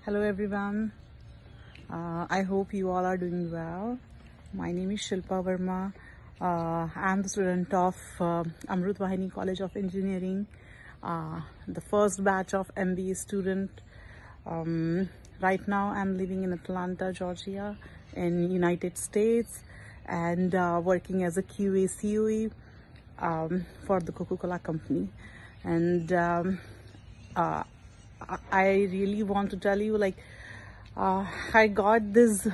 Hello everyone. I hope you all are doing well. My name is Shilpa Verma. I am the student of Amrut Vahini College of Engineering, the first batch of MBA student. Right now I'm living in Atlanta, Georgia in United States and working as a QA COE for the Coca-Cola company. And I really want to tell you, I got this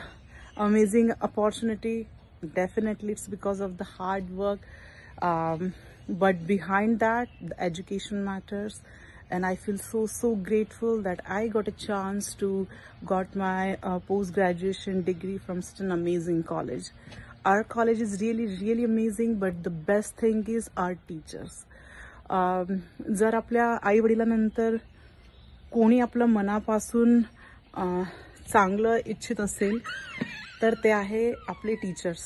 amazing opportunity. Definitely it's because of the hard work, but behind that the education matters, and I feel so grateful that I got a chance to got my post-graduation degree from such an amazing college. Our college is really amazing, but the best thing is our teachers. जर आपल्या आई वडिलांनंतर कोणी आपलं मनापासून चांगलं इच्छित असेल तर ते आहे आपले टीचर्स.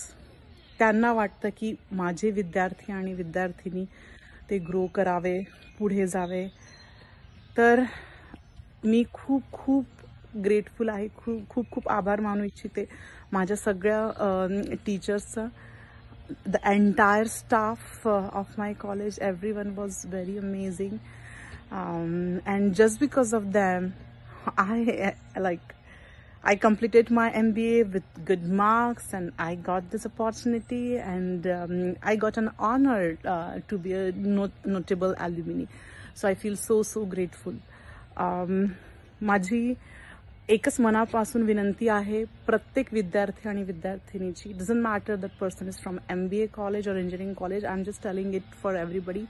त्यांना वाटतं की माझे विद्यार्थी आणि विद्यार्थिनी ते ग्रो करावे, पुढे जावे. तर मी खूप ग्रेटफुल आहे, खूप आभार मानू इच्छिते माझ्या सगळ्या टीचर्सचा. The entire staff of my college, everyone was very amazing, and just because of them I completed my MBA with good marks, and I got this opportunity, and I got an honor to be a notable alumni. So I feel so grateful. माझी एकच मनापासून विनंती आहे प्रत्येक विद्यार्थी आणि विद्यार्थिनीची. Doesn't matter that person is from MBA college और engineering college. I am just telling it for everybody.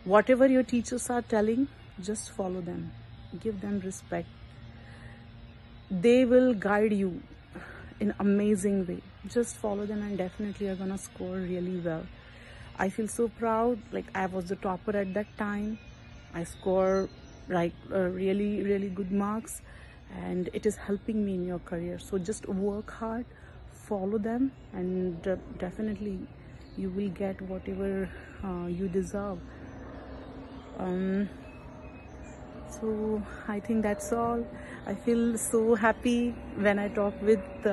Whatever your teachers are telling, just follow them, give them respect. They will guide you in amazing way. Just follow them and definitely you're gonna score really well. I feel so proud, like I was the topper at that time. I scored really good marks, and it is helping me in your career. So just work hard, follow them, and definitely you will get whatever you deserve. So I think that's all. I feel so happy when I talk with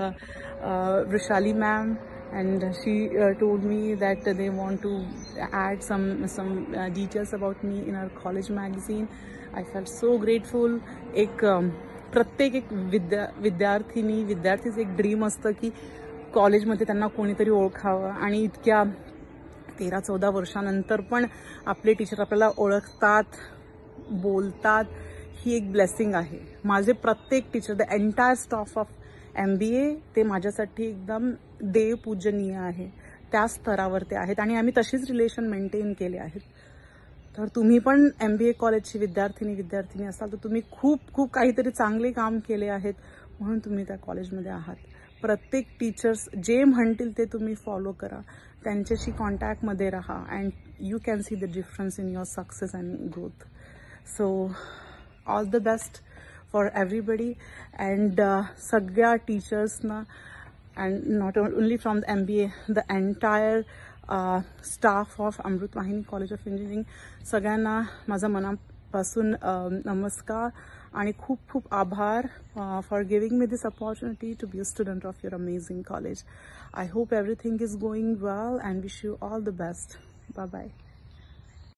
Vrishali ma'am, and she told me that they want to add some details about me in our college magazine. I felt so grateful. प्रत्येक विद्यार्थीचं एक dream असतं की कॉलेजमध्ये त्यांना कोणीतरी ओळखावं, आणि इतक्या 13-14 वर्षानंतर पण आपले टीचर आपल्याला ओळखतात, बोलतात. ही एक ब्लेसिंग आहे. माझे प्रत्येक teacher, the entire staff of MBA, ते माझ्यासाठी एकदम देवपूजनीय आहे. त्या स्तरावर ते आहेत आणि आम्ही तशीच रिलेशन मेंटेन केले आहेत. तर तुम्ही पण MBA कॉलेजची विद्यार्थी असाल तर तुम्ही खूप काहीतरी चांगले काम केले आहेत म्हणून तुम्ही त्या कॉलेजमध्ये आहात. प्रत्येक टीचर्स जे म्हणतील ते तुम्ही फॉलो करा, त्यांच्याशी कॉन्टॅक्टमध्ये राहा, and you can see the difference in your success and growth. So all the best for everybody, and सगळ्या टीचर्सना, and not only from the MBA, the entire staff of Amrut Vahini College of Engineering, सगळ्यांना माझा मनापासून नमस्कार आणि खूप आभार for giving me this opportunity to be a student of your amazing college. I hope everything is going well and wish you all the best. Bye bye.